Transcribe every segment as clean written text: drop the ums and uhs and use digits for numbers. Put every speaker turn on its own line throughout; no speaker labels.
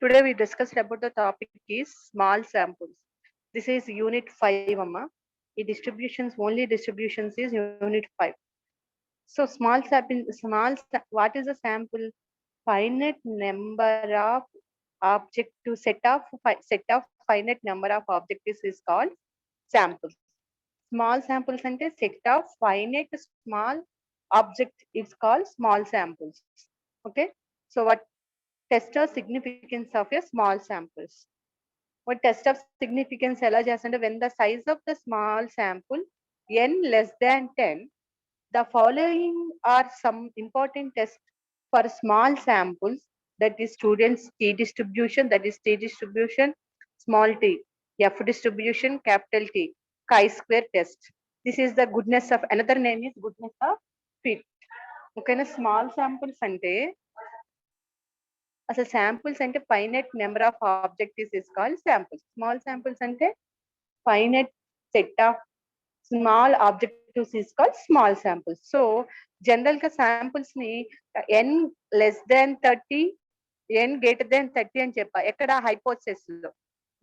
Today we discussed about the topic is small samples. This is unit 5 amma. The distributions, only distributions is unit 5. So what is a sample? Finite number of set of finite number of objectives is called samples. Small samples ante set of finite small object is called small samples. Okay. So what test of significance of a small samples? What test of significance ela chestante when the size of the small sample n less than 10, the following are some important tests for small samples, that is students t distribution, small t, f distribution, capital T, chi-square test. This is the goodness of, another name is goodness of fit. Okay na, small samples ante అసలు samples అంటే finite number of objectives is called samples. Small samples అంటే finite set of small objectives is called small samples. So general గా samples ని n less than 30, n greater than 30 అని చెప్పా, ఎక్కడ hypothesis లో.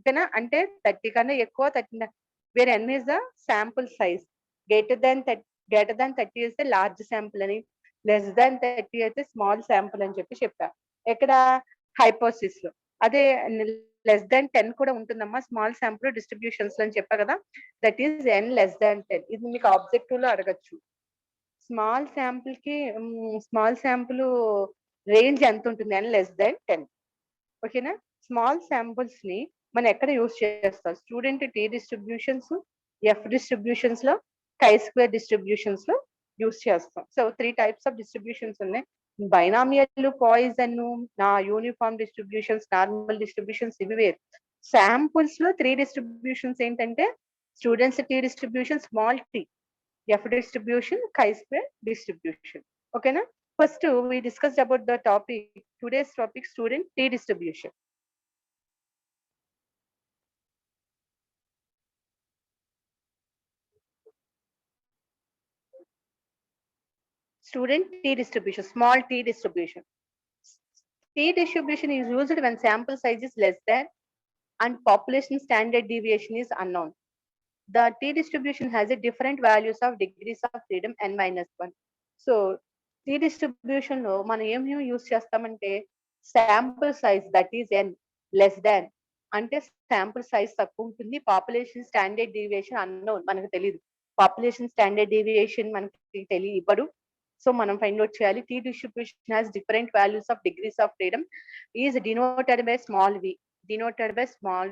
ఓకేనా, అంటే 30 కన్నా ఎక్కువ, 30 where n is the sample size. Greater than 30 ఇస్తే లార్జ్ శాంపుల్ అని, లెస్ దాన్ 30 అయితే స్మాల్ శాంపుల్ అని చెప్పా. ఎక్కడ హైపోథెసిస్ లో. అదే లెస్ దాన్ 10 కూడా ఉంటుందమ్మా స్మాల్ శాంపుల్ డిస్ట్రిబ్యూషన్స్ అని చెప్పా కదా, that is n less than 10. ఇది మీకు ఆబ్జెక్టివ్ లో అడగచ్చు. స్మాల్ శాంపుల్ కి స్మాల్ శాంపుల్ రేంజ్ ఎంత ఉంటుంది? n less than 10. ఓకేనా. స్మాల్ శాంపుల్స్ ని మనం ఎక్కడ యూజ్ చేస్తాం? Student t distributions, F distributions లో, chi-square డిస్ట్రిబ్యూషన్స్ లో యూజ్ చేస్తాం. సో 3 టైప్స్ ఆఫ్ డిస్ట్రిబ్యూషన్స్ ఉన్నాయి. Binomial, Poisson, uniform distributions, normal distributions, ఇవి వేరు. శాంపుల్స్ లో 3 డిస్ట్రిబ్యూషన్స్ ఏంటంటే students t distribution, small tea, F distribution, chi-square distribution. ఓకేనా. First we discussed about the topic, today's topic, student t distribution. Student t distribution, small t distribution. T distribution is used when sample size is less than and population standard deviation is unknown. The t distribution has a different values of degrees of freedom n minus 1. So t distribution లో మనం ఏం use చేస్తామంటే sample size that is n less దాన్, అంటే sample size తక్కువ ఉంటుంది, population standard deviation unknown, మనకు తెలియదు. Population standard deviation మనకి ఇవ్వడు. సో మనం ఫైండ్ అవుట్ చేయాలి. T distribution has different values of degrees of freedom is denoted by small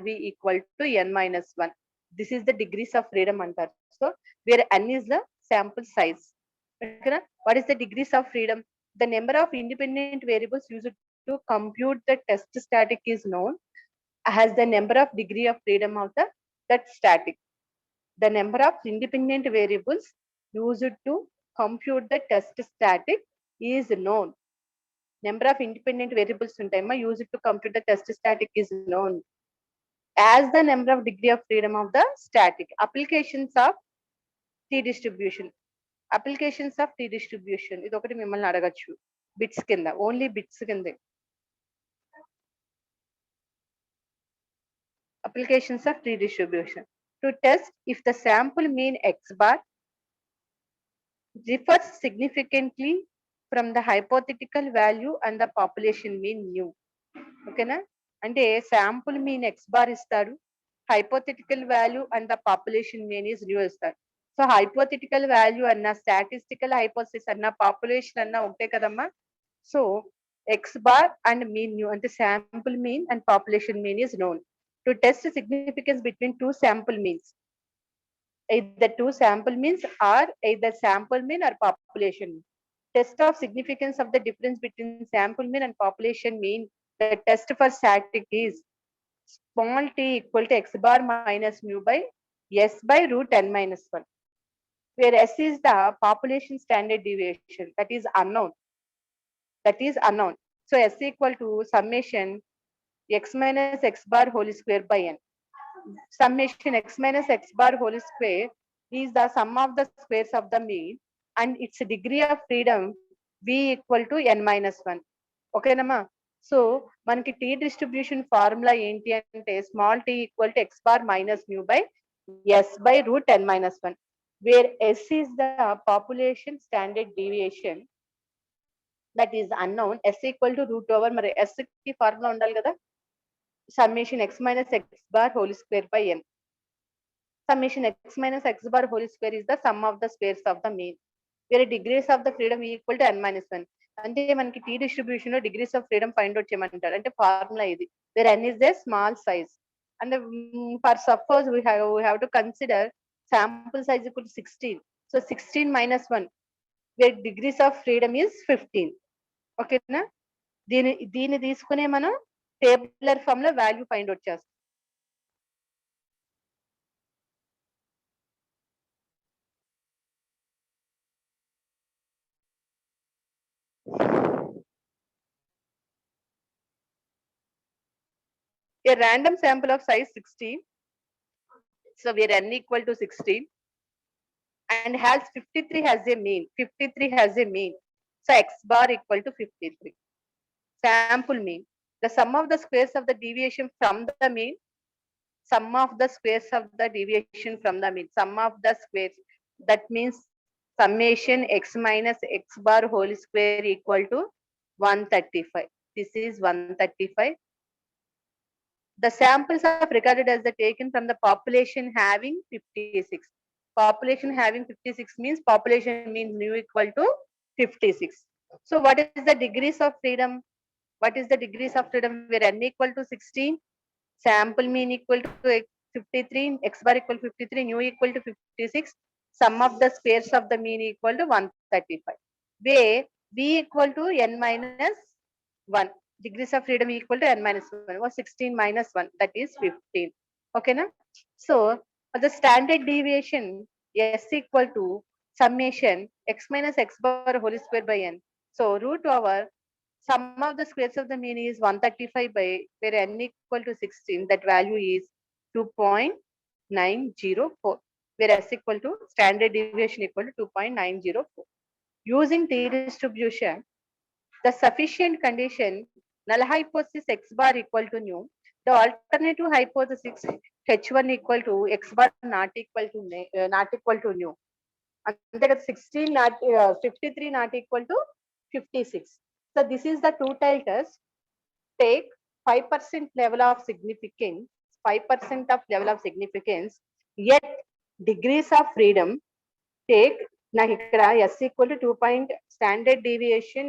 v equal to n minus 1. This is the degrees of freedom antaru. So where n is the sample size. Okay, what is the degrees of freedom? The number of independent variables used to compute the test static is known as the number of degree of freedom of that static. The number of independent variables used to compute the test static is known. Number of independent variables used to compute the test static is known as the number of degree of freedom of the static. Applications of t distribution. Applications of t distribution. ఇది ఒకటి మిమ్మల్ని అడగచ్చు. Bits కింద, only bits కింద. Applications of t distribution. To test if the sample mean x bar differs significantly from the hypothetical value and the population mean nu. ఓకేనా, అంటే sample mean x bar ఇస్తాడు, hypothetical value and the population mean is nu ఇస్తాడు. So hypothetical value అన్న, statistical hypothesis అన్న, population అన్న ఒకటే కదమ్మా. So x bar and mean nu అంటే sample mean and population mean is known. To test significance between 2 sample means, either two sample means or either sample mean or population mean. Test of significance of the difference between sample mean and population mean. The test for static is small t equal to x bar minus mu by s by root n minus 1, where s is the population standard deviation, that is unknown. So s equal to summation x minus x bar whole square by n. Summation x minus x bar whole square is the sum of the squares of the mean and its degree of freedom v equal to n minus 1. ఓకేనమ్మా. So మనకి tea distribution formula ఏంటి అంటే small t equal to x bar minus mu by s by root n minus 1, where s is the population standard deviation that is unknown. S equal to root over, మరి s కి formula ఉండాలి కదా, summation x minus x bar whole square by n. Summation x minus x bar whole square is the sum of the squares of the mean, where degrees of the freedom equal to n minus 1. అంటే మనకి tea distribution లో degrees of freedom find out చేయమంటారు. అంటే formula ఇది, wear n is a small size. And for suppose we have to consider sample size equal to 16. So 16 minus 1, where degrees of freedom is 15. ఓకేనా. దీన్ని తీసుకునే మనం tabular form లో value find out చేస్తాం. A random sample of size 16, so where n equal to 16 and has 53 has a mean. 53 has a mean, so x bar equal to 53. Sample mean, the sum of the squares of the deviation from the mean. Sum of the squares of the deviation from the mean. Sum of the squares, that means summation x minus x bar whole square equal to 135. This is 135. The samples are regarded as the taken from the population having 56. Population having 56 means population means mu equal to 56. So what is the degrees of freedom? What is the degrees of freedom where n equal to 16, sample mean equal to 53, x bar equal to 53, mu equal to 56, sum of the squares of the mean equal to 135, where v equal to n minus 1. Degrees of freedom equal to n minus 1 was 16 minus 1, that is 15. Okay na. So for the standard deviation s equal to summation x minus x bar whole square by n. So root over sum of the squares of the mean is 135 by where n equal to 16, that value is 2.904, where s equal to standard deviation equal to 2.904. Using t distribution, the sufficient condition null hypothesis x bar equal to nu, the alternative hypothesis h1 equal to x bar not equal to nu. And that 16 not 53 not equal to 56. So this is the two-tail test. Take 5% level of significance, 5% of level of significance, yet degrees of freedom. Take నాకు ఇక్కడ s equal to 2 point standard deviation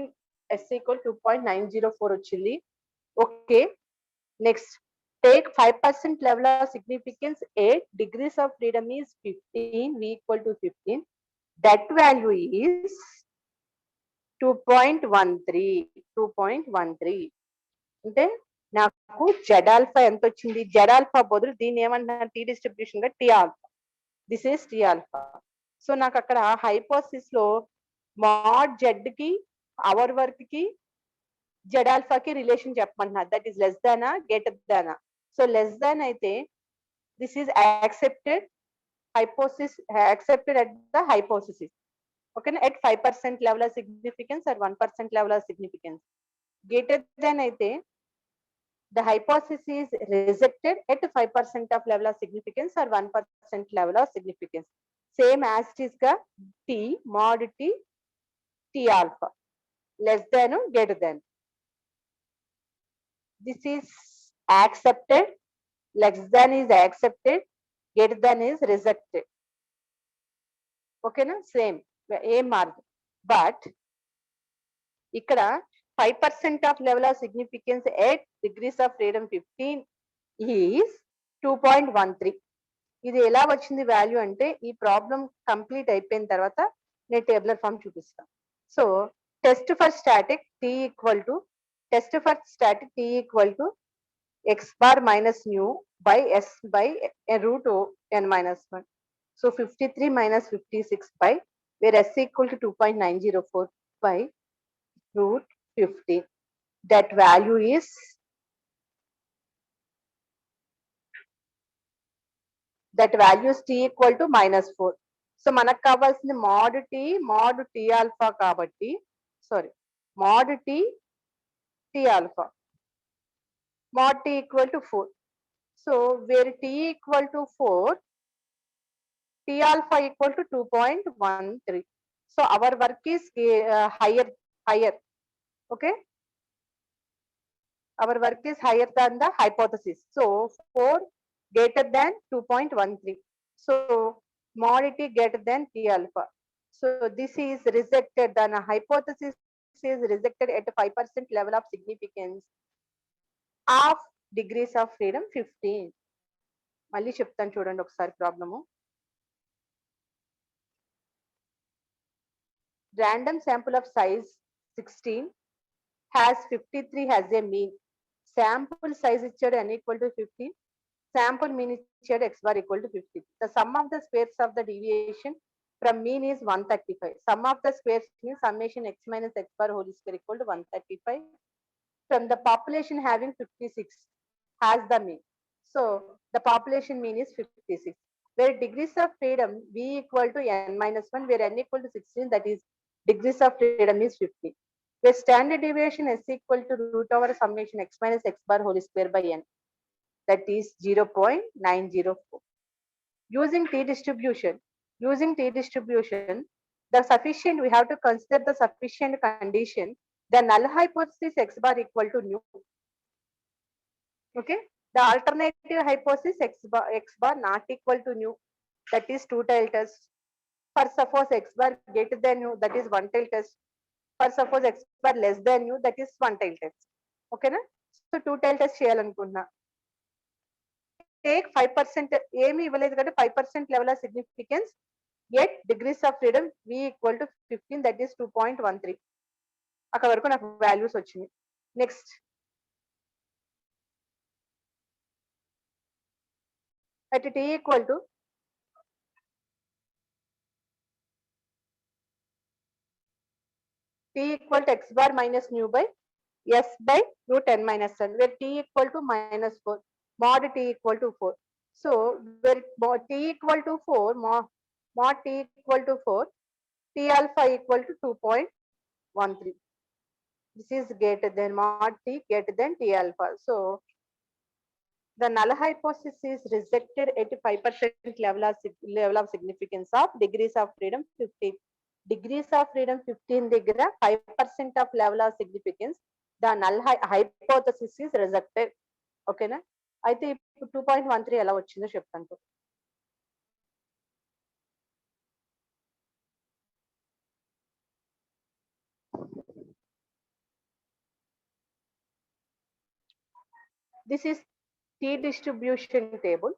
s equal 2.904 వచ్చింది. Okay, next take 5% level of significance, 8 degrees of freedom is 15, v equal to 15, that value is 2.13. అంటే నాకు Z alpha ఎంత వచ్చింది, Z alpha బదులు దీన్ని ఏమంటున్నారు టీ డిస్ట్రిబ్యూషన్ గా tea alpha. This is T alpha. So నాకు అక్కడ హైపోసిస్ లో మాడ్ జెడ్ కి అవర్ వర్క్ కి జెడ్ ఆల్ఫా కి రిలేషన్ చెప్పమంటున్నారు, దట్ ఈస్ లెస్ దానా గ్రేటర్ దానా. సో లెస్ దాన్ అయితే this is accepted hypothesis, accepted at the hypothesis. Okay, at 5% level of significance or 1% level of significance. Greater than అయితే the hypothesis is rejected at 5% of level of significance or 1% level of significance. Same as it is ga t mod t t alpha, less than or greater than. This is accepted, less than is accepted, greater than is rejected. Okay na, same A mark. But ఇక్కడ 5% of level of significance at degrees of freedom 15 is 2.13. ఇది ఎలా వచ్చింది value అంటే ఈ problem complete అయిపోయిన తర్వాత నేను tabular form చూపిస్తాను. So test for static t equal to x bar minus nu by s by root n minus 1. So 53 minus 56 by where s equal to 2.904 by root 50. That value is t equal to -4. So మనకు కావాల్సింది mod t alpha కాబట్టి mod t alpha mod t equal to 4. So where t equal to 4, t alpha equal to 2.13. So our work is higher. Okay. Our work is higher than the hypothesis. So 4 greater than 2.13. So mod t greater than t alpha. So this is rejected. Then a hypothesis is rejected at 5% level of significance of degrees of freedom 15. మళ్ళీ చెప్తాను చూడండి ఒకసారి problem. Random sample of size 16 has 53 has a mean. Sample size ఇచ్చాడు n equal to 50. Sample mean ఇచ్చాడు x bar equal to 50. The sum of the squares of the deviation from mean is 135. Sum of the squares means summation x minus x bar whole square equal to 135. From the population having 56 has the mean. So the population mean is 56. Where degrees of freedom v equal to n minus 1, where n equal to 16, that is degrees of freedom is 50. Where standard deviation is equal to root over summation x minus x bar whole square by n, that is 0.904. Using t distribution, the sufficient, we have to consider the sufficient condition. The null hypothesis x bar equal to nu. Okay. The alternative hypothesis x bar not equal to nu, that is two-tailed test. For suppose x bar greater than nu, that is one-tailed test. For suppose x bar less than nu, that is one-tailed test. Okay na? So two-tailed test చేయాలనుకుంటున్నా. Take 5%, ఏమి ఇవ్వలేదు కాబట్టి 5% level of significance, yet degrees of freedom v equal to 15, that is 2.13. అక్కడ వరకు నాకు values వచ్చింది. Next at t equal to x bar minus nu by s by root n minus 1, where t equal to -4, mod t equal to 4. So where mod t equal to 4, mod t equal to 4, t alpha equal to 2.13. This is greater than mod t greater than t alpha. So the null hypothesis is rejected at 5% level of significance of degrees of freedom 15. Degrees of freedom 15 దగ్గర 5% of level of significance, the null hypothesis is rejected. ఓకేనా? అయితే ఇప్పుడు 2.13 ఎలా వచ్చిందో చెప్తాను. This is t distribution table.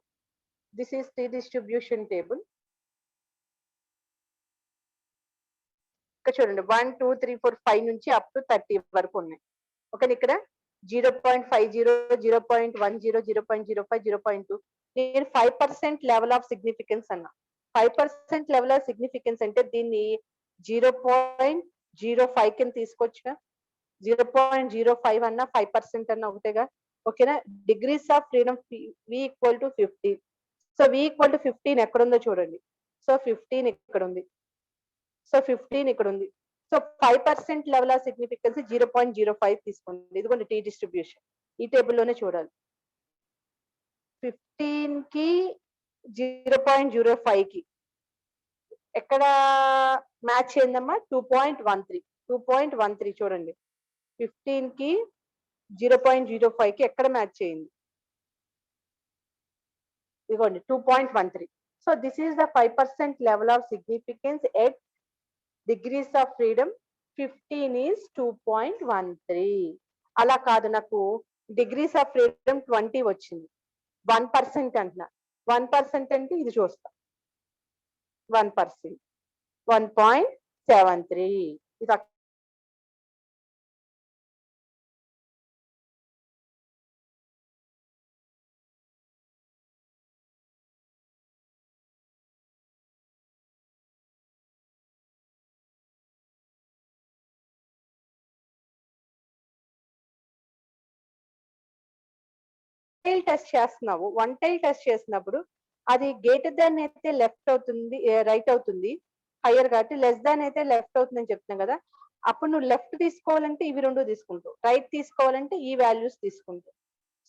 ఇక్కడ చూడండి 1 2 3 4 5 నుంచి అప్ టు 30 వరకు ఉన్నాయి. ఓకే, ఇక్కడ 0.50 0.10 0.05 0.2 నేను 5% లెవెల్ ఆఫ్ సిగ్నిఫికెన్స్ అన్నా. 5% లెవెల్ ఆఫ్ సిగ్నిఫికెన్స్ అంటే దీన్ని 0.05 కింద తీసుకోవచ్చుగా. 0.05 అన్నా 5% అన్నా ఒకటేగా. ఓకేనా? Degrees of freedom v equal to 15. So v equal to 15 ఎక్కడుందో చూడండి. సో 15 ఇక్కడ ఉంది. సో 15 ఇక్కడ ఉంది. సో 5% లెవెల్ ఆఫ్ సిగ్నిఫికెన్స్ 0.05 తీసుకోండి. ఇదిగోండి టీ డిస్ట్రిబ్యూషన్, ఈ టేబుల్లోనే చూడాలి. 15 కి 0.05 కి ఎక్కడ మ్యాచ్ అయిందమ్మా? 2.13 చూడండి. 15 కి 0.05 కి ఎక్కడ మ్యాచ్ అయింది? ఇదిగోండి 2.13. So this is the 5% level of significance at degrees of freedom 15 is 2.13. అలా కాదు, నాకు డిగ్రీస్ ఆఫ్ ఫ్రీడమ్ 20 వచ్చింది, 1% అంటున్నా. 1% అంటే ఇది చూస్తాం. 1%, 1.73 ఇది టెస్ట్ చేస్తున్నావు. 1 టైల్ టెస్ట్ చేసినప్పుడు అది గ్రేటర్ దాన్ అయితే లెఫ్ట్ అవుతుంది, రైట్ అవుతుంది. హైయర్ కాబట్టి లెస్ దాన్ అయితే లెఫ్ట్ అవుతుందని చెప్తున్నాం కదా. అప్పుడు నువ్వు లెఫ్ట్ తీసుకోవాలంటే ఇవి 2 తీసుకుంటావు. రైట్ తీసుకోవాలంటే ఈ వాల్యూస్ తీసుకుంటావు.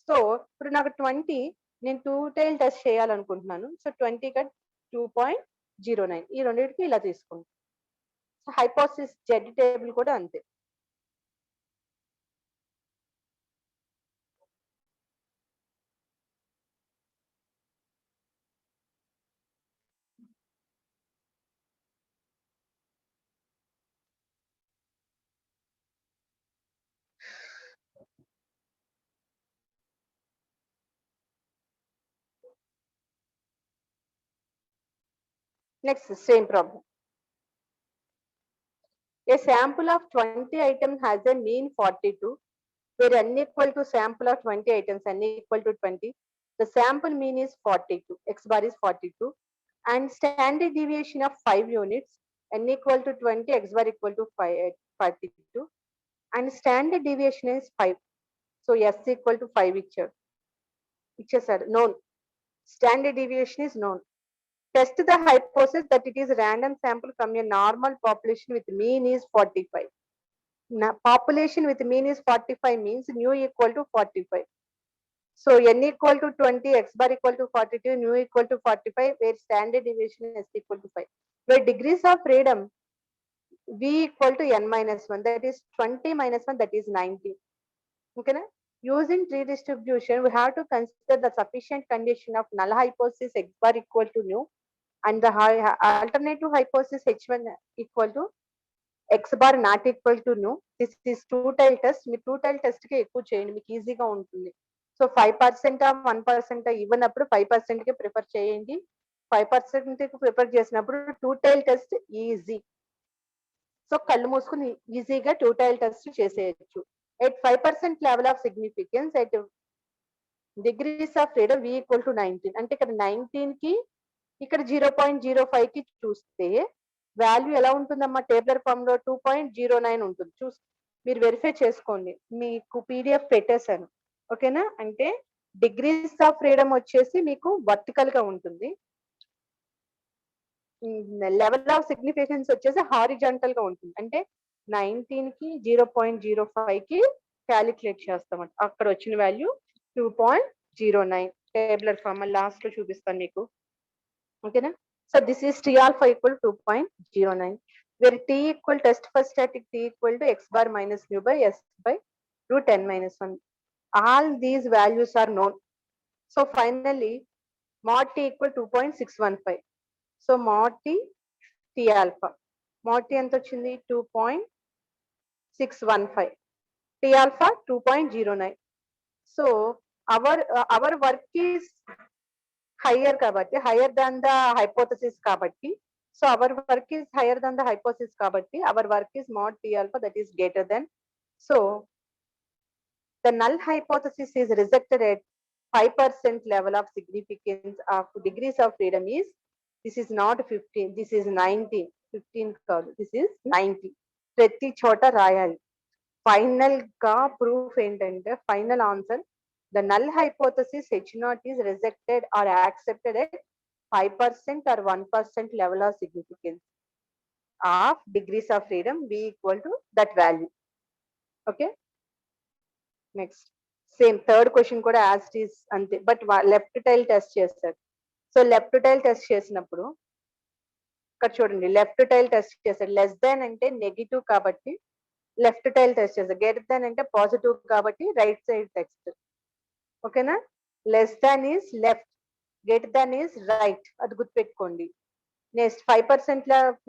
సో ఇప్పుడు నాకు 20 నేను 2 టైల్ టెస్ట్ చేయాలనుకుంటున్నాను. సో 20 కట్ 2.09 ఈ రెండింటికి ఇలా తీసుకుంటాం. సో హైపోథిసిస్ జెడ్ టేబుల్ కూడా అంతే. Next, same problem. A sample of 20 items has a mean 42, where n equal to sample of 20 items, n equal to 20. The sample mean is 42, x bar is 42, and standard deviation of 5 units, n equal to 20, x bar equal to 42, and standard deviation is 5. So s equal to 5 ichesar known. Standard deviation is known. Test the hypothesis that it is a random sample from a normal population with mean is 45. Now, population with mean is 45 means nu equal to 45. So n equal to 20, x bar equal to 42, nu equal to 45, where standard deviation is equal to 5. Where degrees of freedom v equal to n minus 1, that is 20 minus 1, that is 90. Okay, na? Using tree distribution, we have to consider the sufficient condition of null hypothesis x bar equal to nu and the alternative hypothesis h1 equal to x bar not equal to nu. This is 2 tile test. Me 2 tile test కి ఎక్కువ చేయండి, మీకు ఈజీగా ఉంటుంది. So 5% 1% ఇవ్వనప్పుడు 5% కి prefer చేయండి. 5% కి prefer చేసినప్పుడు 2 tile టెస్ట్ ఈజీ. సో కళ్ళు మూసుకుని ఈజీగా 2 tile టెస్ట్ చేసేయచ్చు. At 5% level of significance at degrees of freedom v equal to 19. అంటే ఇక్కడ 19 కి ఇక్కడ 0.05 కి చూస్తే వాల్యూ ఎలా ఉంటుందమ్మా? టేబులర్ ఫామ్ లో 2.09 ఉంటుంది. మీరు వెరిఫై చేసుకోండి, మీకు పీడిఎఫ్ పెట్టేశాను. ఓకేనా? అంటే డిగ్రీస్ ఆఫ్ ఫ్రీడమ్ వచ్చేసి మీకు వర్టికల్ గా ఉంటుంది, లెవెల్ ఆఫ్ సిగ్నిఫికెన్స్ వచ్చేసి హారిజాంటల్ గా ఉంటుంది. అంటే 19 కి 0.05 కి క్యాలిక్యులేట్ చేస్తామంట. అక్కడ వచ్చిన వాల్యూ 2.09. టేబులర్ ఫామ్ లాస్ట్ లో చూపిస్తాను మీకు. ఓకేనా? So this is T alpha equal to 2.09, where T equal test for static T equal to x bar minus nu by s by root n minus 1. All these values are known. So finally, mod T equal 2.615. So mod T, T alpha. Mod T ఎంత వచ్చింది? 2.615. T alpha 2.09. So our work is higher kabatti, higher than the hypothesis kabatti. So our work is higher than the hypothesis kabatti. Our work is mod T alpha, that is greater than. So the null hypothesis is rejected at 5% level of significance of degrees of freedom is, this is not 15, this is 19. 15 కాదు, this is 90. ప్రతి చోట రాయాలి. Final గా proof ఏంటంటే, final answer, the null hypothesis H0 is rejected or accepted at 5% or 1% level of significance of degrees of freedom v equal to that value. Okay, next same third question కూడా as it is అంతే, but left tile test చేస్తారు. So left tile test చేసినప్పుడు ఇక్కడ చూడండి, left tile test చేస్తారు. Less than అంటే negative కాబట్టి left tile test చేస్తారు, గ్రేటర్ దాన్ అంటే పాజిటివ్ కాబట్టి రైట్ సైడ్ టెస్ట్. ఓకేనా? Less than is left, greater than is right, అది గుర్తుపెట్టుకోండి. Next 5%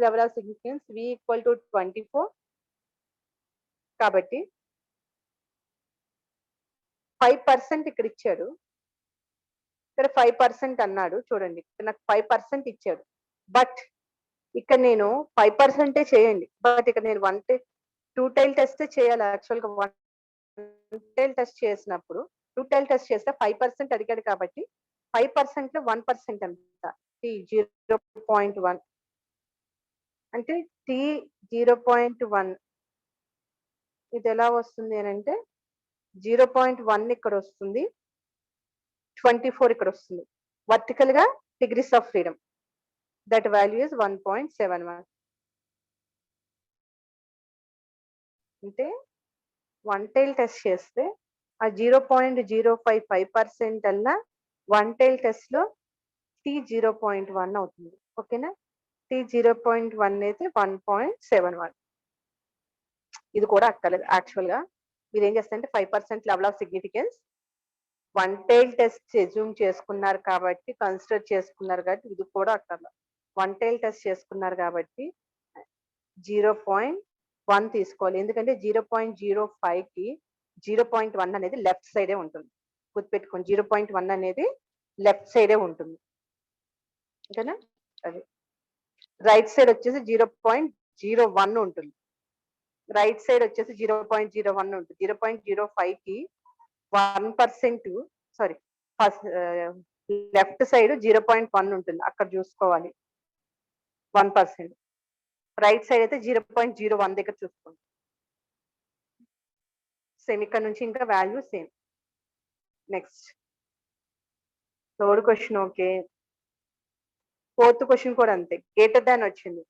level of significance v equal to 24 కాబట్టి 5% ఇక్కడ ఇచ్చారు. ఇక్కడ 5% అన్నాడు చూడండి. ఇక్కడ నాకు 5% ఇచ్చాడు. బట్ ఇక్కడ నేను 5% చేయండి. బట్ ఇక్కడ నేను 2 టైల్ టెస్ట్ చేయాలి యాక్చువల్‌గా 1 టైల్ టెస్ట్ చేసినప్పుడు 2 టైల్ టెస్ట్ చేస్తే 5% అడిగాడు కాబట్టి 5%లో 1% ఎంత? టీ 0.1 అంటే టీ 0.1 ఇది ఎలా వస్తుంది అనంటే 0.1 ఇక్కడ వస్తుంది. 24 ఇక్కడ వస్తుంది. వర్టికల్ గా degrees of freedom. That value is 1.71. అంటే 1 టైల్ టెస్ట్ చేస్తే ఆ 0.055% అన్నా 1 టైల్ టెస్ట్ లో టీ 0.1 అవుతుంది. ఓకేనా? టీ 0.1 అయితే 1.71. ఇది కూడా అక్కర్లేదు యాక్చువల్ గా. మీరు ఏం చేస్తారంటే 5% level of significance 1 tile test assume చేసుకున్నారు కాబట్టి కన్సిడర్ చేసుకున్నారు కాబట్టి ఇది కూడా అక్కర్లేదు. 1 టైల్ టెస్ట్ చేసుకున్నారు కాబట్టి 0.1 తీసుకోవాలి. ఎందుకంటే 0.05 కి 0.1 అనేది లెఫ్ట్ సైడే ఉంటుంది. గుర్తుపెట్టుకోండి 0.1 అనేది లెఫ్ట్ సైడే ఉంటుంది. ఓకేనా? అది రైట్ సైడ్ వచ్చేసి 0.01 ఉంటుంది. రైట్ సైడ్ వచ్చేసి 0.01 ఉంటుంది. 0.05 కి 1% సారీ లెఫ్ట్ సైడ్ 0.1 ఉంటుంది. అక్కడ చూసుకోవాలి 1%. రైట్ సైడ్ అయితే 0.01 దగ్గర చూసుకోండి. సేమ్ ఇక్కడ నుంచి ఇంకా value same. Next third question okay. Fourth question కూడా అంతే, గ్రేటర్ దాన్ వచ్చింది.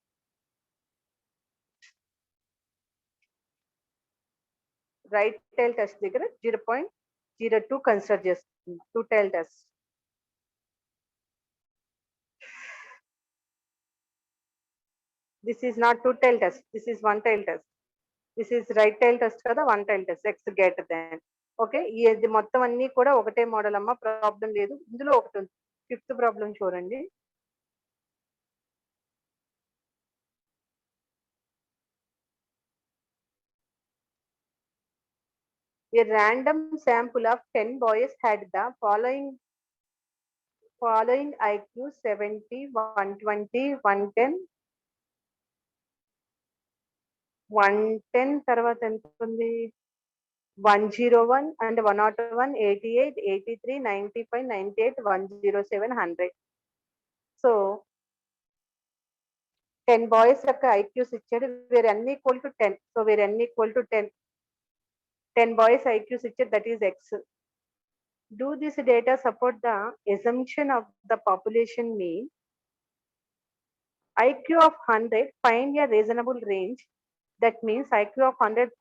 రైట్ టైల్ టెస్ట్ దగ్గర 0.02 కన్సిడర్ చేస్తుంది. 2 tile test. This is not 2 tile test, this is 1 tile test. This is right tile test కదా, 1 tile test. X greater than. Okay, ఇది మొత్తం అన్ని కూడా ఒకటే మోడల్ అమ్మా, ప్రాబ్లం లేదు. ఇందులో ఒకటి ఉంది. 5th ప్రాబ్లం చూడండి. A random sample of 10 boys had the following IQ 70, 120, 110, 110 తర్వాత ఎంత ఉంది? 101 and 101, 88, 83, 95, 98, 107, 100. సో 10 బాయ్స్ యొక్క ఐక్యూస్ ఇచ్చాడు. వేరే అన్ని ఈక్వల్ టు 10. సో వేరే అన్ని equal to 10. 10 boys IQs ichcharu, that is X. Do this data support the assumption of the population mean? IQ of 100, find a reasonable range. That means IQ of 100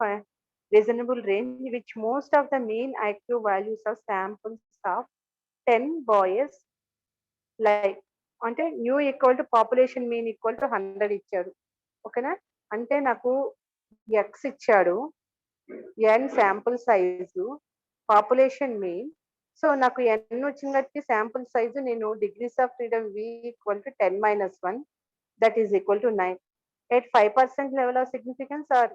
reasonable range which most of the mean IQ values of samples of 10 boys like అంటే mu equal to population mean equal to 100 ఇచ్చాడు. ఓకేనా? అంటే నాకు X ఇచ్చాడు, n sample size, population mean. So నాకు n వచ్చిన బట్టి sample size నేను degrees of freedom v equal to 10 - 1 that is equal to 9. At 5% level of significance or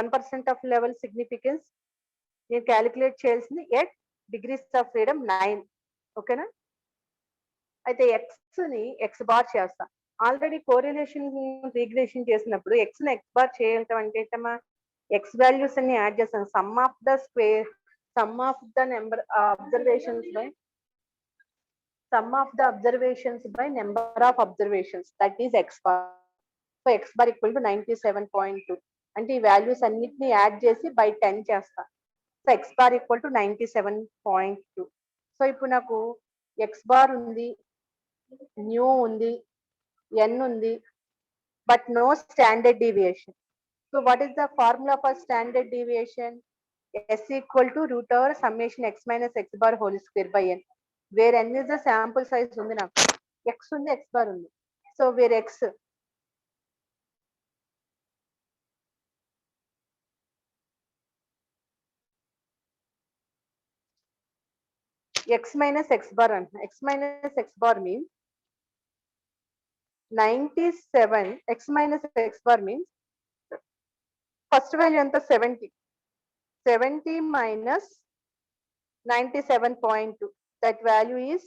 1% of level significance నేను క్యాలిక్యులేట్ చేయాల్సింది ఎట్ డిగ్రీస్ ఆఫ్ ఫ్రీడమ్ 9. ఓకేనా? అయితే x ని x bar చేస్తా. ఆల్రెడీ కోరిలేషన్ రిగ్రెషన్ చేసినప్పుడు X ని x bar చేయటం అంటే ఏంటమ్మా, ఎక్స్ వాల్యూస్ అన్ని యాడ్ చేస్తాను. Some of the square, some of the number observations by number of observations, that is X bar. So x bar equal to 97.2. అంటే ఈ values అన్నిటిని యాడ్ చేసి బై 10 చేస్తా. So x bar equal to 97.2. So ఇప్పుడు నాకు x bar ఉంది, mu ఉంది, n ఉంది, but no standard deviation. So what is the formula for standard deviation? S equal to root over summation x minus x bar whole square by n. Where n is the sample size ఉంది నాకు, x ఉంది, x bar ఉంది. So where x minus x bar అంటున్నా. x minus x bar means 97. x minus x bar means first value ఎంత? 70. 70 minus 97.2, that value is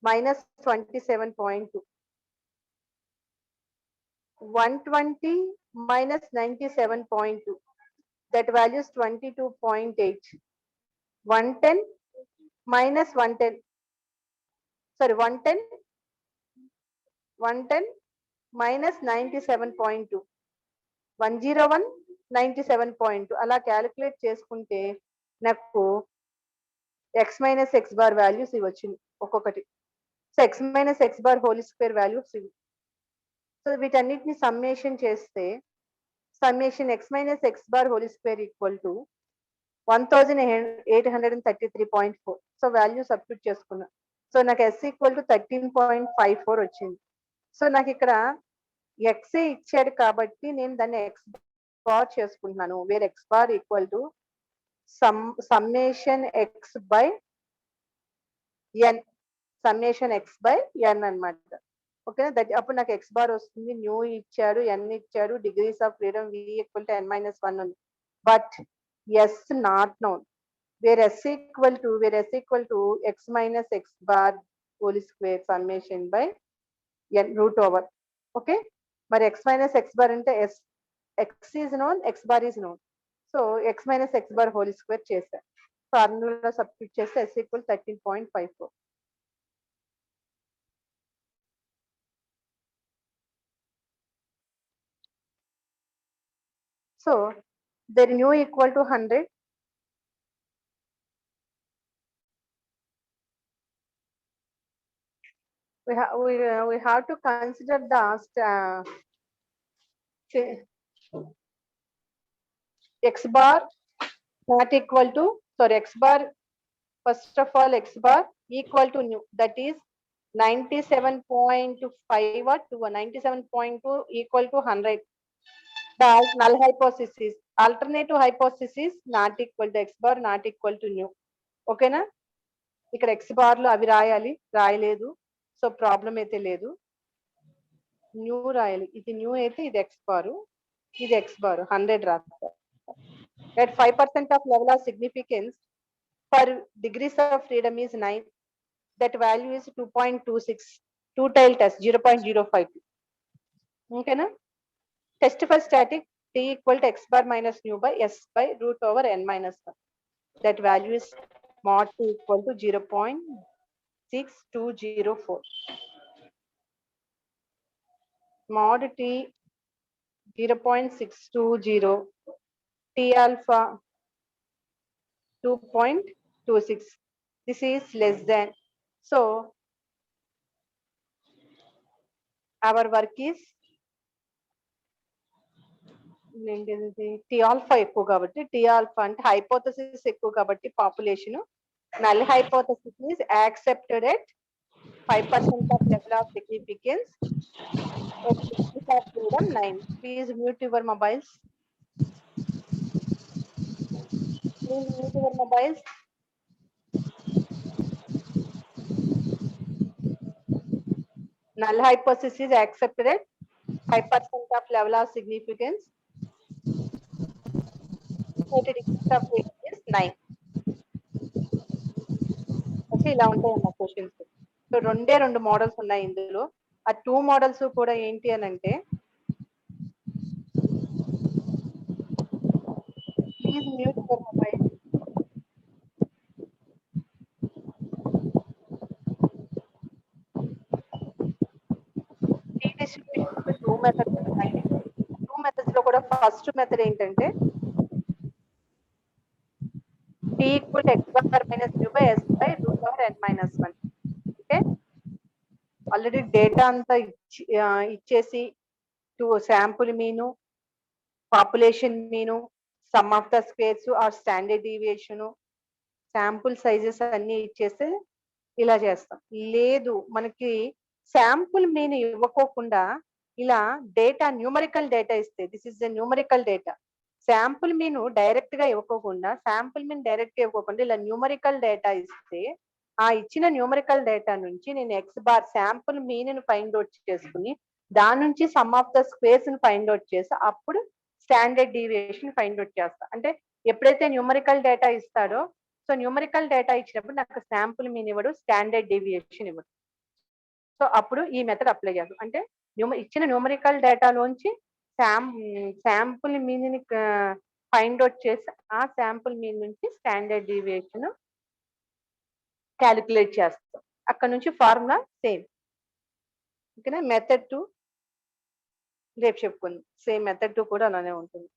minus 27.2. 120 minus 97.2, that value is 22.8. 110 minus 110, sorry, 110 minus 97.2, 101 97.2 అలా calculate చేసుకుంటే నాకు x minus x bar values ఇవి వచ్చింది ఒక్కొక్కటి. So x minus x bar whole square values ఇవి. So వీటన్నిటిని summation చేస్తే summation X minus x bar whole square equal to 1833.4. So value substitute చేసుకున్నా. సో నాకు ఎస్ ఈక్వల్ టు 13.54 వచ్చింది. So నాకు ఇక్కడ ఎక్స్ ఇచ్చాడు కాబట్టి నేను దాన్ని ఎక్స్ బార్ చేసుకుంటున్నాను. Where x bar equal to summation x by n, summation x by n అనమాట. ఓకేనా, దట్ అప్పుడు నాకు ఎక్స్ బార్ వస్తుంది. న్యూ ఇచ్చాడు, ఎన్ ఇచ్చాడు, degrees of freedom v equal to n-1 ఉంది. But s not known. Where s equal to x minus x bar whole square summation by n root over. Okay, మరి x minus x bar అంటే s, x is known, x bar is known. So x minus x bar whole square చేశాను. Formula substitute చేస్తే s equal 13.54. So the nu equal to 100. We have to consider the x bar not equal to, sorry, x bar, first of all x bar equal to nu, that is 97.5 or 97.2 equal to 100. The null hypothesis, alternative hypothesis not equal to x bar not equal to nu. ఓకేనా, ఇక్కడ X బార్లు అవి రాయాలి, రాయలేదు. So problem అయితే లేదు. New రాయాలి. ఇది న్యూ అయితే ఇది ఎక్స్ బారు, ఇది ఎక్స్ బారు 100 రాస్తారు. At 5% of level of significance for degrees of freedom is 9. That value is 2.26. Two-tailed test 0.05. ఓకేనా. Test for static t equal to x bar minus nu by s by root over n-1. That value is mod t equal to 0.6204. Mod t 0.620, t alpha 2.26. This is less than. So our work is tea alpha ఎక్కువ కాబట్టి, tea alpha అంటే hypothesis ఎక్కువ కాబట్టి population, null hypothesis is accepted at 5% of level of significance. Freedom 9. Please mute your mobiles. Please mute your mobiles. Null hypothesis is accepted at 5% of level of significance. Degree of freedom is 9. Okay, ఇలా ఉంటాయన్న questions. So రెండు models ఉన్నాయి ఇందులో. ఆ 2 models కూడా ఏంటి అని అంటే, please mute your mobile. T distribution 2 methods ఉన్నాయి. 2 మెథడ్స్ లో కూడా ఫస్ట్ మెథడ్ ఏంటంటే t equal to x bar minus nu by s by root over n-1. Okay, already data అంతా ఇచ్చేసి sample mean, population mean, sum of the squares or standard deviation, sample sizes అన్ని ఇచ్చేస్తే ఇలా చేస్తాం. లేదు మనకి sample mean ఇవ్వకోకుండా ఇలా data numerical data ఇస్తే, this is the numerical data. Sample mean direct గా ఇవ్వకోకుండా, ఇలా న్యూమరికల్ డేటా ఇస్తే, ఆ ఇచ్చిన న్యూమరికల్ డేటా నుంచి నేను X bar sample mean find out చేసుకుని దాని నుంచి సమ్ ఆఫ్ ద స్క్వేర్స్ ని ఫైండ్ అవుట్ చేసి అప్పుడు స్టాండర్డ్ డీవియేషన్ ఫైండ్ అవుట్ చేస్తా. అంటే ఎప్పుడైతే న్యూమరికల్ డేటా ఇస్తాడో, సో సో న్యూమరికల్ డేటా ఇచ్చినప్పుడు నాకు శాంపుల్ మీన్ ఇవ్వడు, స్టాండర్డ్ డీవియేషన్ ఇవ్వడు. సో అప్పుడు ఈ మెథడ్ అప్లై చేస్తాం. అంటే ఇచ్చిన న్యూమరికల్ డేటాలోంచి శాంపుల్ మీన్ ని ఫైండ్ అవుట్ చేసి ఆ శాంపుల్ మీన్ నుంచి స్టాండర్డ్ డీవియేషన్ క్యాలిక్యులేట్ చేస్తాం. అక్కడ నుంచి ఫార్ములా సేమ్. ఓకేనా? మెథడ్ 2 రేపు చెప్పుకుందాం. సేమ్ మెథడ్ 2 కూడా అలానే ఉంటుంది.